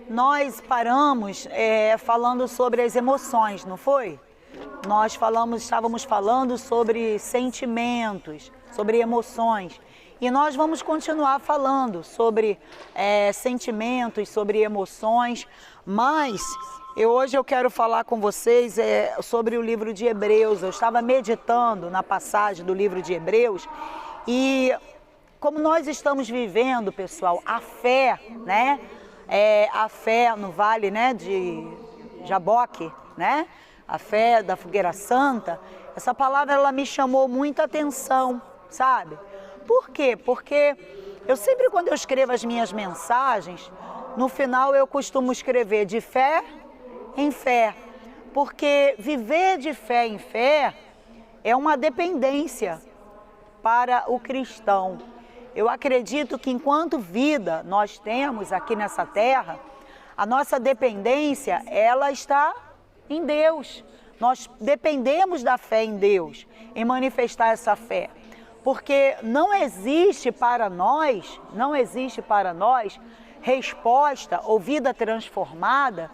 nós paramos falando sobre as emoções, não foi? Estávamos falando sobre sentimentos, sobre emoções. E nós vamos continuar falando sobre sentimentos, sobre emoções, mas hoje eu quero falar com vocês sobre o livro de Hebreus. Eu estava meditando na passagem do livro de Hebreus e como nós estamos vivendo, pessoal, a fé, né? A fé no vale, né, de Jaboque, né? A fé da fogueira santa. Essa palavra ela me chamou muita atenção, sabe? Por quê? Porque eu sempre, quando eu escrevo as minhas mensagens, no final eu costumo escrever de fé em fé. Porque viver de fé em fé é uma dependência para o cristão. Eu acredito que enquanto vida nós temos aqui nessa terra, a nossa dependência, ela está em Deus. Nós dependemos da fé em Deus, em manifestar essa fé. Porque não existe para nós resposta ou vida transformada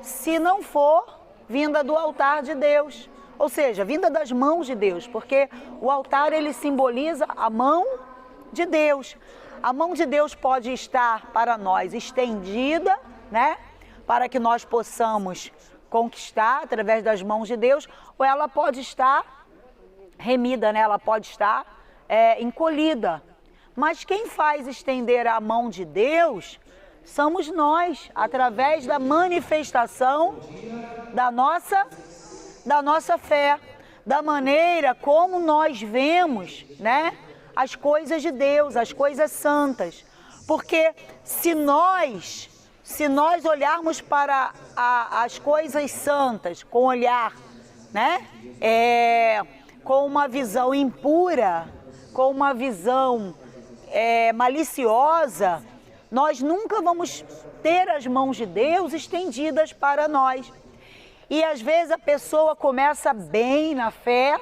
se não for vinda do altar de Deus. Ou seja, vinda das mãos de Deus, porque o altar ele simboliza a mão de Deus. A mão de Deus pode estar para nós estendida, né? Para que nós possamos conquistar através das mãos de Deus, ou ela pode estar remida, né? Ela pode estar encolhida. Mas quem faz estender a mão de Deus somos nós, através da manifestação da nossa fé, da maneira como nós vemos, né, as coisas de Deus, as coisas santas. Porque se nós olharmos para as coisas santas com olhar, né, com uma visão impura, com uma visão maliciosa, nós nunca vamos ter as mãos de Deus estendidas para nós. E às vezes a pessoa começa bem na fé,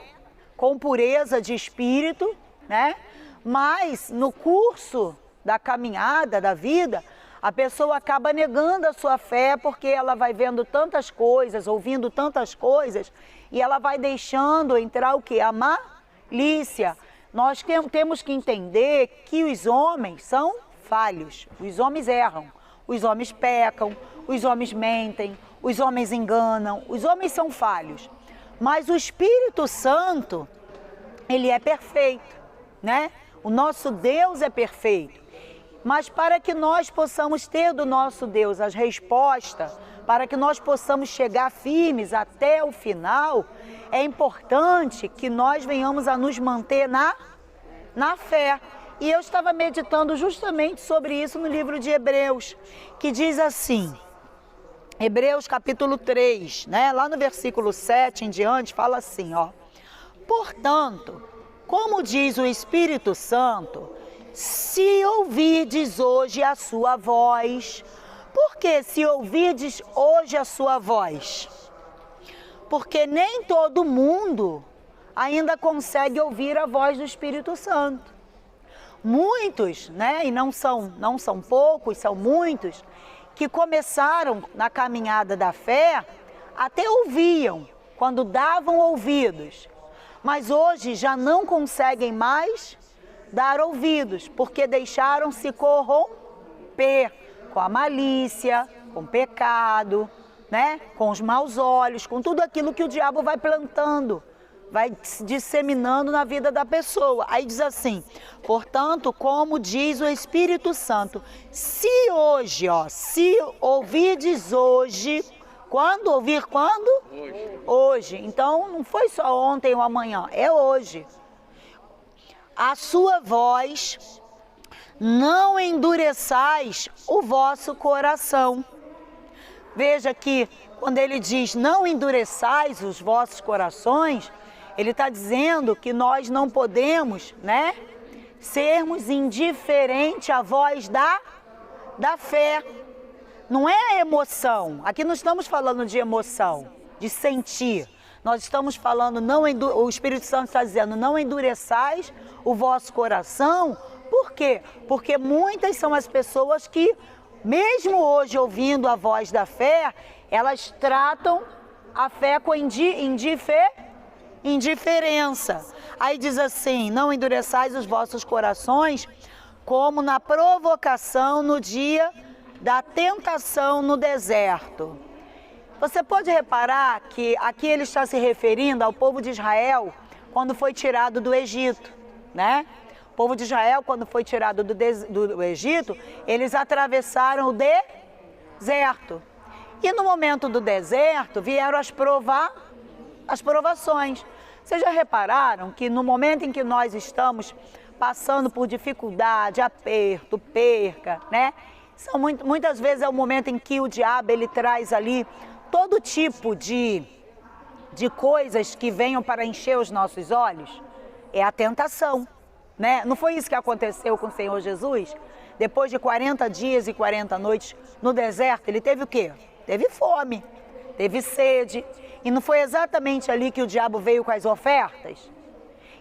com pureza de espírito, né? Mas no curso da caminhada, da vida, a pessoa acaba negando a sua fé porque ela vai vendo tantas coisas, ouvindo tantas coisas, e ela vai deixando entrar o quê? A malícia. Nós temos que entender que os homens são falhos, os homens erram, os homens pecam, os homens mentem, os homens enganam, os homens são falhos. Mas o Espírito Santo, ele é perfeito, né? O nosso Deus é perfeito. Mas para que nós possamos ter do nosso Deus as respostas, para que nós possamos chegar firmes até o final, é importante que nós venhamos a nos manter na fé. E eu estava meditando justamente sobre isso no livro de Hebreus, que diz assim, Hebreus capítulo 3, né? Lá no versículo 7 em diante, fala assim, ó. Portanto, como diz o Espírito Santo, se ouvirdes hoje a sua voz, por que se ouvirdes hoje a sua voz? Porque nem todo mundo ainda consegue ouvir a voz do Espírito Santo. Muitos, né, e não são poucos, são muitos, que começaram na caminhada da fé, até ouviam, quando davam ouvidos, mas hoje já não conseguem mais dar ouvidos, porque deixaram-se corromper com a malícia, com o pecado, né, com os maus olhos, com tudo aquilo que o diabo vai plantando, vai se disseminando na vida da pessoa. Aí diz assim, portanto, como diz o Espírito Santo, se hoje, ó, se ouvirdes hoje, quando ouvir quando? Hoje. Então, não foi só ontem ou amanhã, é hoje. A sua voz, não endureçais o vosso coração. Veja que quando ele diz não endureçais os vossos corações, ele está dizendo que nós não podemos, né, sermos indiferentes à voz da fé. Não é a emoção. Aqui não estamos falando de emoção, de sentir. Nós estamos falando, o Espírito Santo está dizendo, não endureçais o vosso coração. Por quê? Porque muitas são as pessoas que mesmo hoje ouvindo a voz da fé, elas tratam a fé com indiferença. Aí diz assim: não endureçais os vossos corações, como na provocação no dia da tentação no deserto. Você pode reparar que aqui ele está se referindo ao povo de Israel quando foi tirado do Egito, né? O povo de Israel, quando foi tirado do Egito, eles atravessaram o deserto. E no momento do deserto vieram as provações. Vocês já repararam que no momento em que nós estamos passando por dificuldade, aperto, perca, né? Muitas vezes é o momento em que o diabo ele traz ali todo tipo de coisas que venham para encher os nossos olhos. É a tentação, né? Não foi isso que aconteceu com o Senhor Jesus? Depois de 40 dias e 40 noites no deserto, ele teve o quê? Teve fome, teve sede. E não foi exatamente ali que o diabo veio com as ofertas?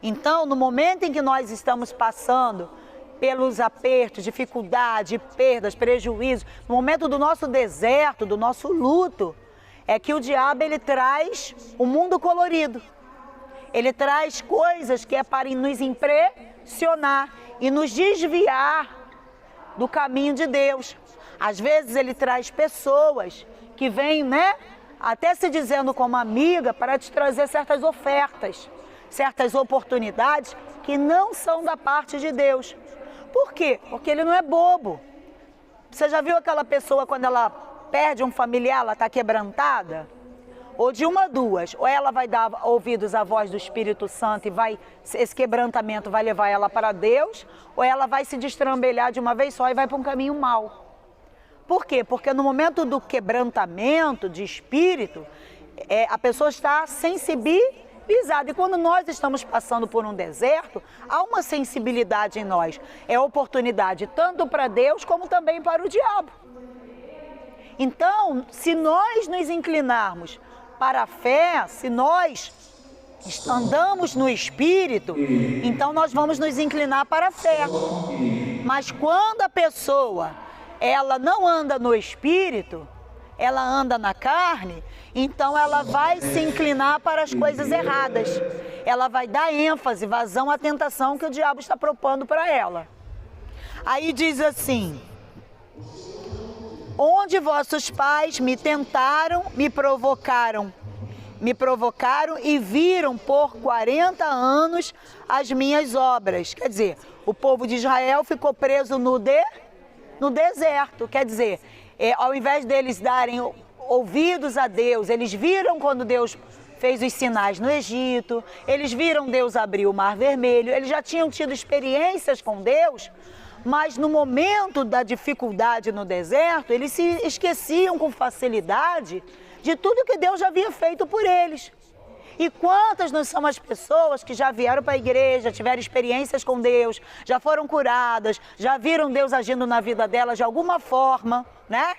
Então, no momento em que nós estamos passando pelos apertos, dificuldade, perdas, prejuízos, no momento do nosso deserto, do nosso luto, é que o diabo ele traz o mundo colorido. Ele traz coisas que é para nos impressionar e nos desviar do caminho de Deus. Às vezes ele traz pessoas que vêm, né, até se dizendo como amiga, para te trazer certas ofertas, certas oportunidades que não são da parte de Deus. Por quê? Porque ele não é bobo. Você já viu aquela pessoa quando ela perde um familiar, ela está quebrantada? Ou de uma duas, ou ela vai dar ouvidos à voz do Espírito Santo e esse quebrantamento vai levar ela para Deus, ou ela vai se destrambelhar de uma vez só e vai para um caminho mau. Por quê? Porque no momento do quebrantamento de espírito, a pessoa está sensibilizada. E quando nós estamos passando por um deserto, há uma sensibilidade em nós. É oportunidade tanto para Deus como também para o diabo. Então, se nós nos inclinarmos para a fé, se nós andamos no Espírito, então nós vamos nos inclinar para a fé. Mas quando a pessoa ela não anda no Espírito, ela anda na carne, então ela vai se inclinar para as coisas erradas. Ela vai dar ênfase, vazão à tentação que o diabo está propondo para ela. Aí diz assim: onde vossos pais me tentaram, me provocaram e viram por 40 anos as minhas obras. Quer dizer, o povo de Israel ficou preso no deserto. Quer dizer, ao invés deles darem ouvidos a Deus, eles viram quando Deus fez os sinais no Egito, eles viram Deus abrir o Mar Vermelho, eles já tinham tido experiências com Deus, mas no momento da dificuldade no deserto, eles se esqueciam com facilidade de tudo que Deus já havia feito por eles. E quantas não são as pessoas que já vieram para a igreja, tiveram experiências com Deus, já foram curadas, já viram Deus agindo na vida delas de alguma forma, né?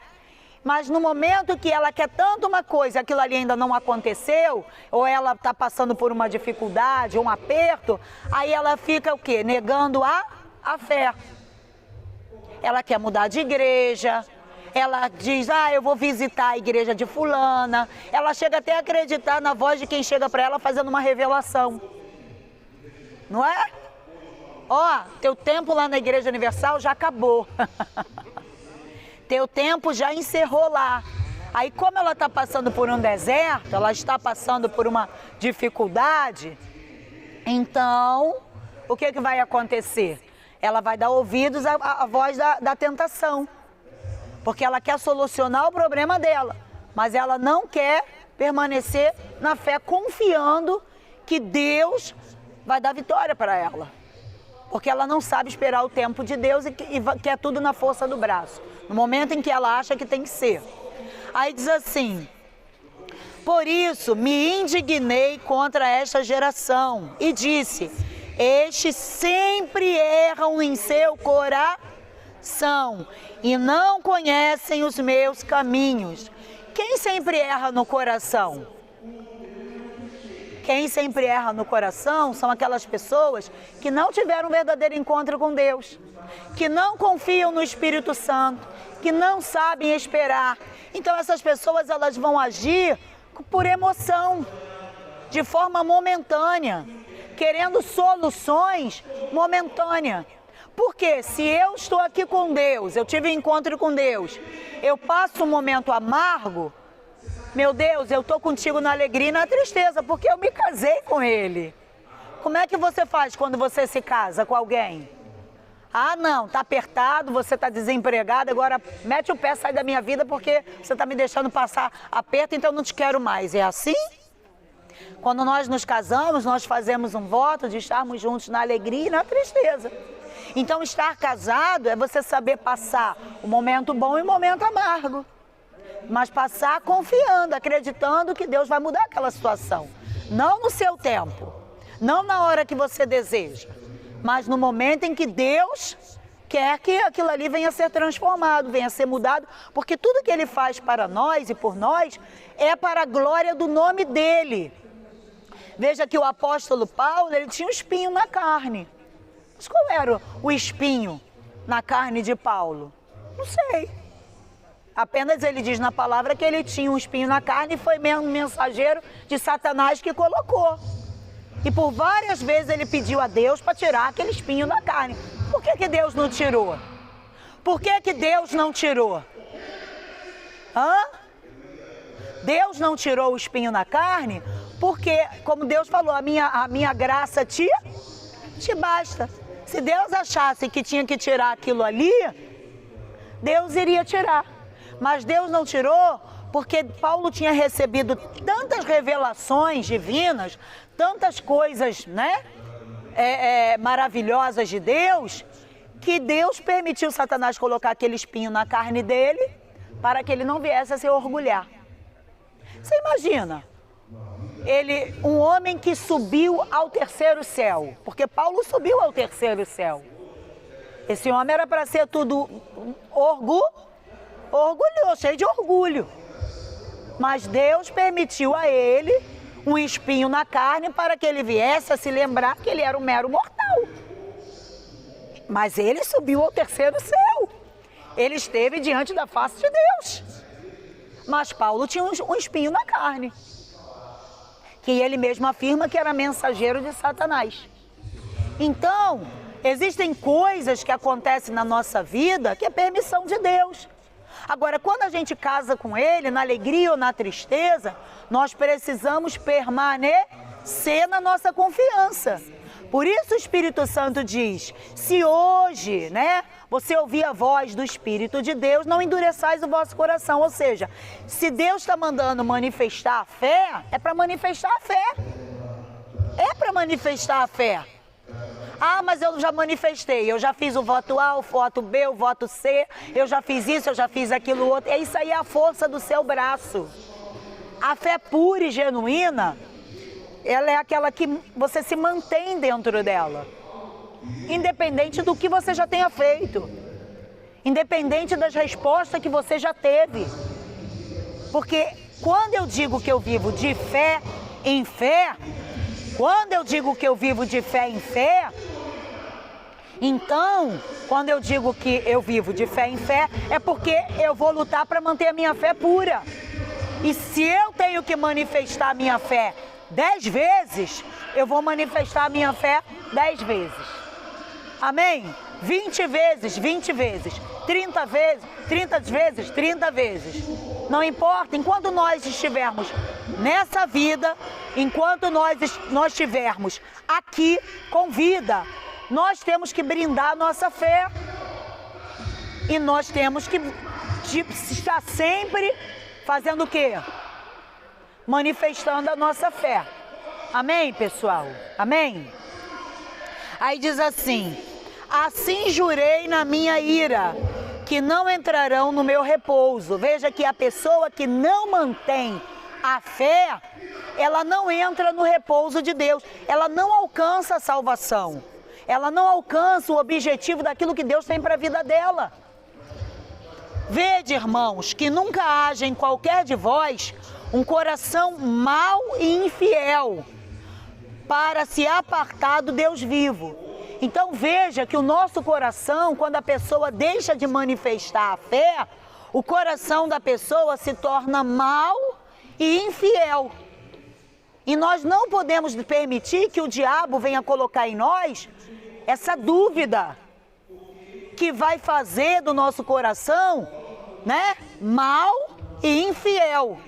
Mas no momento que ela quer tanto uma coisa, aquilo ali ainda não aconteceu, ou ela está passando por uma dificuldade, um aperto, aí ela fica o quê? Negando a fé. Ela quer mudar de igreja, ela diz, eu vou visitar a igreja de fulana. Ela chega até a acreditar na voz de quem chega para ela fazendo uma revelação. Não é? Teu tempo lá na Igreja Universal já acabou. Teu tempo já encerrou lá. Aí como ela está passando por um deserto, ela está passando por uma dificuldade, então o que vai acontecer? Ela vai dar ouvidos à voz da tentação. Porque ela quer solucionar o problema dela, mas ela não quer permanecer na fé confiando que Deus vai dar vitória para ela. Porque ela não sabe esperar o tempo de Deus e quer tudo na força do braço, no momento em que ela acha que tem que ser. Aí diz assim: por isso me indignei contra esta geração e disse, estes sempre erram em seu coração e não conhecem os meus caminhos. Quem sempre erra no coração? Quem sempre erra no coração são aquelas pessoas que não tiveram um verdadeiro encontro com Deus, que não confiam no Espírito Santo, que não sabem esperar. Então essas pessoas, elas vão agir por emoção, de forma momentânea, querendo soluções momentâneas. Porque se eu estou aqui com Deus, eu tive um encontro com Deus, eu passo um momento amargo, meu Deus, eu estou contigo na alegria e na tristeza, porque eu me casei com Ele. Como é que você faz quando você se casa com alguém? Ah, não, tá apertado, você tá desempregado, agora mete o pé, sai da minha vida porque você tá me deixando passar aperto, então eu não te quero mais. É assim? Quando nós nos casamos, nós fazemos um voto de estarmos juntos na alegria e na tristeza. Então, estar casado é você saber passar o momento bom e o momento amargo. Mas passar confiando, acreditando que Deus vai mudar aquela situação. Não no seu tempo, não na hora que você deseja, mas no momento em que Deus quer que aquilo ali venha a ser transformado, venha a ser mudado, porque tudo que Ele faz para nós e por nós é para a glória do nome dEle. Veja que o apóstolo Paulo, ele tinha um espinho na carne. Mas qual era o espinho na carne de Paulo? Não sei. Apenas ele diz na palavra que ele tinha um espinho na carne e foi mesmo mensageiro de Satanás que colocou. E por várias vezes ele pediu a Deus para tirar aquele espinho da carne. Por que Deus não tirou? Por que Deus não tirou? Deus não tirou o espinho na carne porque, como Deus falou, a minha graça te basta. Se Deus achasse que tinha que tirar aquilo ali, Deus iria tirar. Mas Deus não tirou porque Paulo tinha recebido tantas revelações divinas, tantas coisas, né, maravilhosas de Deus, que Deus permitiu Satanás colocar aquele espinho na carne dele para que ele não viesse a se orgulhar. Você imagina, um homem que subiu ao terceiro céu, porque Paulo subiu ao terceiro céu. Esse homem era para ser tudo orgulhoso, cheio de orgulho. Mas Deus permitiu a ele um espinho na carne para que ele viesse a se lembrar que ele era um mero mortal. Mas ele subiu ao terceiro céu. Ele esteve diante da face de Deus. Mas Paulo tinha um espinho na carne, que ele mesmo afirma que era mensageiro de Satanás. Então, existem coisas que acontecem na nossa vida que é permissão de Deus. Agora, quando a gente casa com Ele, na alegria ou na tristeza, nós precisamos permanecer na nossa confiança. Por isso o Espírito Santo diz, se hoje, né, você ouvir a voz do Espírito de Deus, não endureçais o vosso coração. Ou seja, se Deus está mandando manifestar a fé, é para manifestar a fé. É para manifestar a fé. Ah, mas eu já manifestei, eu já fiz o voto A, o voto B, o voto C, eu já fiz isso, eu já fiz aquilo outro. É isso aí, a força do seu braço. A fé pura e genuína, ela é aquela que você se mantém dentro dela. Independente do que você já tenha feito. Independente das respostas que você já teve. Porque quando eu digo que eu vivo de fé em fé, quando eu digo que eu vivo de fé em fé, então, quando eu digo que eu vivo de fé em fé, é porque eu vou lutar para manter a minha fé pura. E se eu tenho que manifestar a minha fé 10 vezes, eu vou manifestar a minha fé 10 vezes. Amém? 20 vezes, 20 vezes. 30 vezes, 30 vezes, 30 vezes. Não importa, enquanto nós estivermos nessa vida, enquanto nós estivermos aqui com vida, nós temos que brindar a nossa fé. E nós temos que estar sempre fazendo o quê? Manifestando a nossa fé. Amém, pessoal? Amém? Aí diz assim, assim jurei na minha ira, que não entrarão no meu repouso. Veja que a pessoa que não mantém a fé, ela não entra no repouso de Deus. Ela não alcança a salvação. Ela não alcança o objetivo daquilo que Deus tem para a vida dela. Vede, irmãos, que nunca haja em qualquer de vós um coração mau e infiel, para se apartar do Deus vivo. Então veja que o nosso coração, quando a pessoa deixa de manifestar a fé, o coração da pessoa se torna mau e infiel. E nós não podemos permitir que o diabo venha colocar em nós essa dúvida que vai fazer do nosso coração, né, mau e infiel.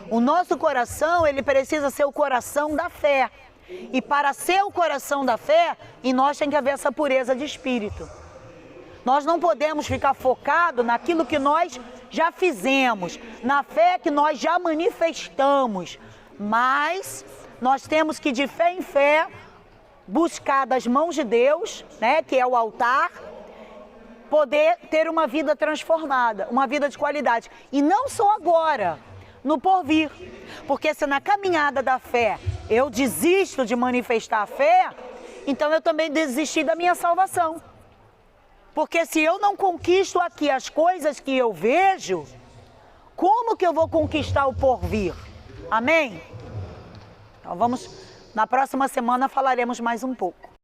O nosso coração, ele precisa ser o coração da fé. E para ser o coração da fé, em nós tem que haver essa pureza de espírito. Nós não podemos ficar focado naquilo que nós já fizemos, na fé que nós já manifestamos, mas nós temos que de fé em fé buscar das mãos de Deus, né, que é o altar, poder ter uma vida transformada, uma vida de qualidade. E não só agora, no porvir. Porque se na caminhada da fé eu desisto de manifestar a fé, então eu também desisti da minha salvação. Porque se eu não conquisto aqui as coisas que eu vejo, como que eu vou conquistar o porvir? Amém? Então vamos, na próxima semana falaremos mais um pouco.